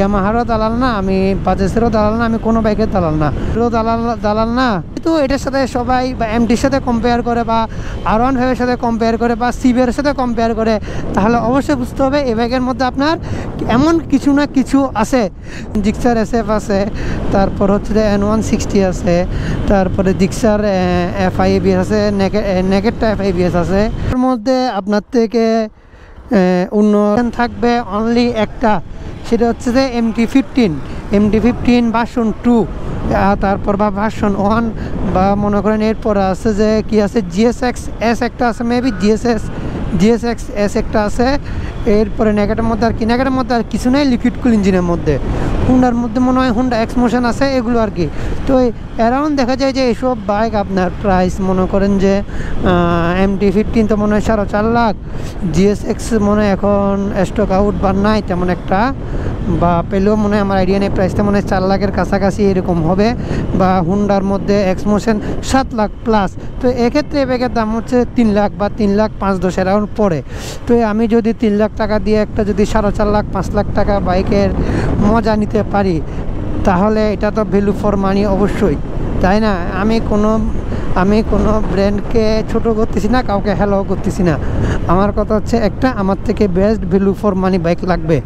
ইয়ামাহারও দালাল না, আমি বাজাজেরও দালাল না, আমি কোনো বাইকের দালাল না, দালাল না। কিন্তু এটার সাথে সবাই বা এমটির সাথে কম্পেয়ার করে বা R15-এর সাথে কম্পেয়ার করে বা সিবিআর সাথে কম্পেয়ার করে, তাহলে অবশ্যই বুঝতে হবে এই বাইকের মধ্যে আপনার এমন কিছু না কিছু আছে। জিক্সার SF আছে, তারপর হচ্ছে যে N160 আছে, তারপরে জিক্সার FI-ABS আছে, নেকেটটা FI-ABS আছে। এর মধ্যে আপনার থেকে উন্নয়ন থাকবে অনলি একটা, সেটা হচ্ছে যে MT-15 ভার্সন 2, তারপর বা ভার্সন 1, বা মনে করেন এরপর আছে যে কি আছে GSX-S একটা আছে, মেবি GSX-S একটা আছে। এরপরে নেগেটের মধ্যে আর কিছু নেই লিকুইড কুল ইঞ্জিনের মধ্যে। হুন্ডার মধ্যে মনে হয় হুন্ডা এক্সমোশন আছে, এগুলো আর কি। তো অ্যারাউন্ড দেখা যায় যে এইসব বাইক আপনার প্রাইস মনে করেন যে MT-15 তো মনে হয় 4.5 লাখ, GSX মনে হয় এখন স্টক আউট বা নাই তেমন একটা, বা পেলেও মনে হয় আমার আইডিয়া নেই, প্রাইসটা মনে হয় 4 লাখের কাছাকাছি এরকম হবে। বা হুন্ডার মধ্যে এক্সমোশন 7 লাখ প্লাস। তো এক্ষেত্রে এই ব্যাগের দাম হচ্ছে 3 লাখ বা 3 লাখ 5-10 অ্যারাউন্ড পড়ে। তো আমি যদি 3 লাখ টাকা দিয়ে একটা যদি 4.5 লাখ 5 লাখ টাকা বাইকের মজা নিতে পারি, তাহলে এটা তো ভ্যালু ফর মানি অবশ্যই, তাই না? আমি কোনো ব্র্যান্ডকে ছোট করতেছি না, কাউকে হ্যালো করতেছি না। আমার কথা হচ্ছে একটা, আমার থেকে best value for money bike লাগবে।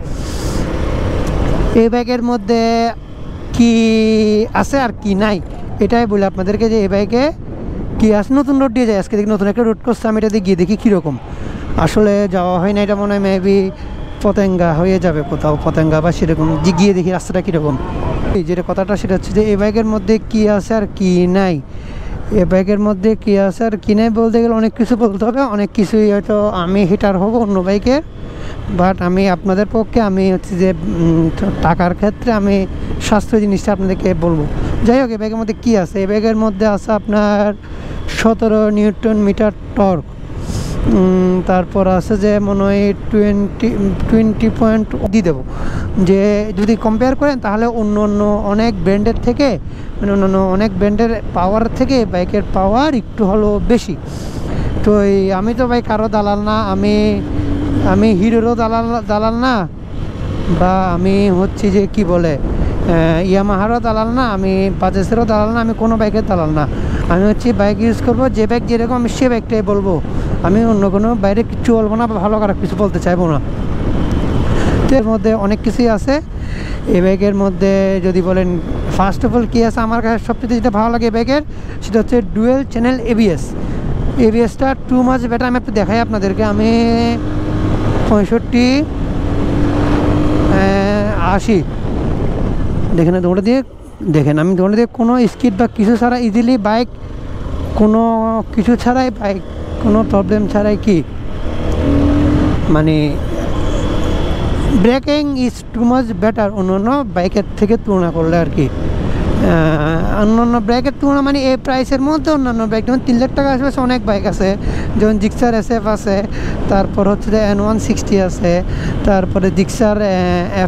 এই বাইকের মধ্যে কি আছে আর কি নাই এটাই বলে আপনাদেরকে, যে এই বাইকে কি আছে। নতুন রোড দিয়ে যায়, আজকে দেখি নতুন একটা রোড করছে, আমি এটা দিয়ে গিয়ে দেখি কীরকম। আসলে যাওয়া হয় না, এটা মনে হয় মেবি পতেঙ্গা হয়ে যাবে কোথাও, পতেঙ্গা বা সেরকম, গিয়ে দেখি রাস্তাটা কীরকম। এই যেটা কথাটা সেটা হচ্ছে যে এই বাইকের মধ্যে কি আছে আর কি নাই। এই বাইকের মধ্যে কি আছে আর কি নাই বলতে গেলে অনেক কিছু বলতে হবে, অনেক কিছুই হয়তো আমি হিটার হব অন্য বাইকের, বাট আমি আপনাদের পক্ষে আমি হচ্ছে যে টাকার ক্ষেত্রে আমি সাশ্রয়ী জিনিসটা আপনাদেরকে বলবো। যাই হোক, এই ব্যাগের মধ্যে কী আছে, এই ব্যাগের মধ্যে আছে আপনার 17 নিউটন মিটার টর্ক, তারপর আছে যে মনে হয় 20 পয়েন্ট দিয়ে দেবো। যে যদি কম্পেয়ার করেন তাহলে অন্য অনেক ব্র্যান্ডের থেকে, মানে অন্য অনেক ব্র্যান্ডের পাওয়ার থেকে বাইকের পাওয়ার একটু হলো বেশি। তো আমি তো ভাই কারো দালাল না, আমি হিরোরও দালাল না, বা আমি হচ্ছে যে কি বলে ইয়ামাহারও দালাল না, আমি বাজাজেরও দালাল না, আমি কোনো বাইকের দালাল না। আমি হচ্ছে বাইক ইউজ করবো, যে বাইক যেরকম আমি সে বাইকটাই বলবো, আমি অন্য কোনো বাইরে কিছু বলবো না বা ভালো খারাপ কিছু বলতে চাইবো না। তো এর মধ্যে অনেক কিছুই আছে এই বাইকের মধ্যে। যদি বলেন ফার্স্ট অফ অল কী আছে, আমার কাছে সবচেয়ে যেটা ভালো লাগে এই বাইকের, সেটা হচ্ছে ডুয়েল চ্যানেল ABS-টা টু মাচ বেটার। আমি একটু দেখাই আপনাদেরকে, আমি 65-80 দেখেন দৌড়ে দিয়ে, আমি দৌড়ে দিয়ে কোনো স্কিড বা কিছু ছাড়া ইজিলি বাইক, কোনো কিছু ছাড়াই বাইক, কোনো প্রবলেম ছাড়াই কি মানে breaking is two much better অন্য বাইকের থেকে তুলনা করলে আর কি। অন্যান্য বাইকের তুলনা মানে এই প্রাইসের মধ্যে অন্যান্য বাইক যেমন 3 লাখ টাকা আশেপাশে অনেক বাইক আছে, যেমন জিক্সার SF আছে, তারপর হচ্ছে যে N160 আছে, তারপরে জিক্সার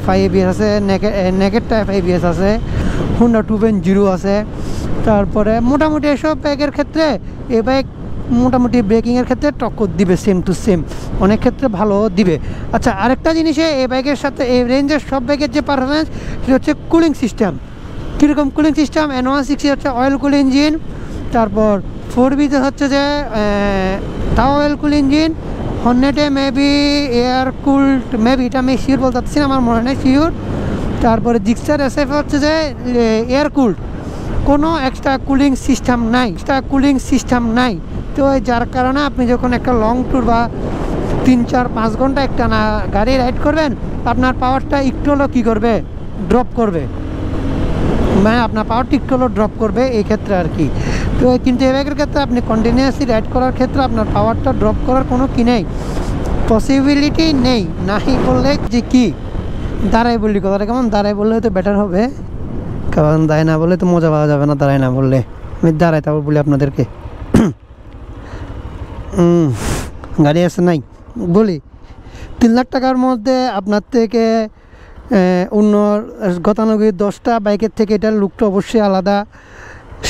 FI-ABS আছে, নেকেটটা FI-ABS আছে, হুন্ডা 2.0 আছে। তারপরে মোটামুটি এসব বাইকের ক্ষেত্রে এই বাইক মোটামুটি ব্রেকিংয়ের ক্ষেত্রে টক্কর দিবে, সেম টু সেম, অনেক ক্ষেত্রে ভালো দিবে। আচ্ছা, আরেকটা জিনিসে এই বাইকের সাথে এই রেঞ্জের সব বাইকের যে পারফরমেন্স, সেটা হচ্ছে কুলিং সিস্টেম। কীরকম কুলিং সিস্টেম? N160 হচ্ছে অয়েল কুল ইঞ্জিন, তারপর 4B-তে হচ্ছে যে তাও অয়েল কুল ইঞ্জিন, হর্নেটে মেবি এয়ার কুলড, মেবি এটা আমি শিওর বলতে পারছি না, আমার মনে নেই শিওর। তারপরে জিক্সার SF হচ্ছে যে এয়ার কুলড, কোনো এক্সট্রা কুলিং সিস্টেম নাই। তো যার কারণে আপনি যখন একটা লং ট্যুর বা 3-4-5 ঘন্টা একটা না গাড়ি রাইড করবেন, আপনার পাওয়ারটা একটু হলো কী করবে, ড্রপ করবে, মানে আপনার পাওয়ারটা একটু হলো ড্রপ করবে এই ক্ষেত্রে আর কি। তো কিন্তু এই বাইকের ক্ষেত্রে আপনি কন্টিনিউয়াসলি রাইড করার ক্ষেত্রে আপনার পাওয়ারটা ড্রপ করার কোনো কি নেই, পসিবিলিটি নেই। নাহি বললে যে কি দাঁড়াই বললি, কথাটা কেমন, দাঁড়াই বললে হয়তো বেটার হবে, কারণ দাঁড়ায় না বললে তো মজা পাওয়া যাবে না, দাঁড়ায় না বললে। আমি দাঁড়াই তারপর বলি আপনাদেরকে গাড়ি আছে নাই বলি। 3 লাখ টাকার মধ্যে আপনার থেকে অন্য গতানুগতিক 10টা বাইকের থেকে এটার লুকটা অবশ্যই আলাদা।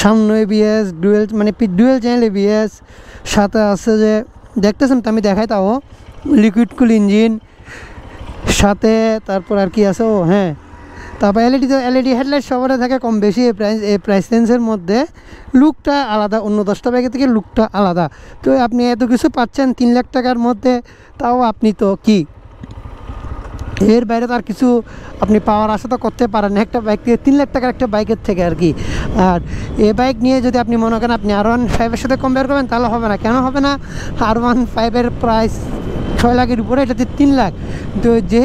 সামনে ABS, ডুয়েল চ্যানেল ABS, সাথে আছে যে দেখতেছেন তো, আমি দেখাই তাও লিকুইড কুল ইঞ্জিন সাথে। তারপর আর কি আছে, ও হ্যাঁ, তারপর এলইডি হেডলাইট সবারে থাকে কম বেশি এই প্রাইস রেঞ্জের মধ্যে। লুকটা আলাদা, অন্য 10টা বাইকের থেকে লুকটা আলাদা। তো আপনি এত কিছু পাচ্ছেন 3 লাখ টাকার মধ্যে, তাও আপনি তো কি এর বাইরে তো আর কিছু আপনি পাওয়ার আশা তো করতে পারেন না একটা বাইক থেকে, 3 লাখ টাকার একটা বাইকের থেকে আর কি। আর এই বাইক নিয়ে যদি আপনি মনে করেন আপনি R15 এর সাথে কম্পেয়ার করবেন, তাহলে হবে না। কেন হবে না? R15 এর প্রাইস 6 লাখের উপরে, এটাতে 3 লাখ। তো যে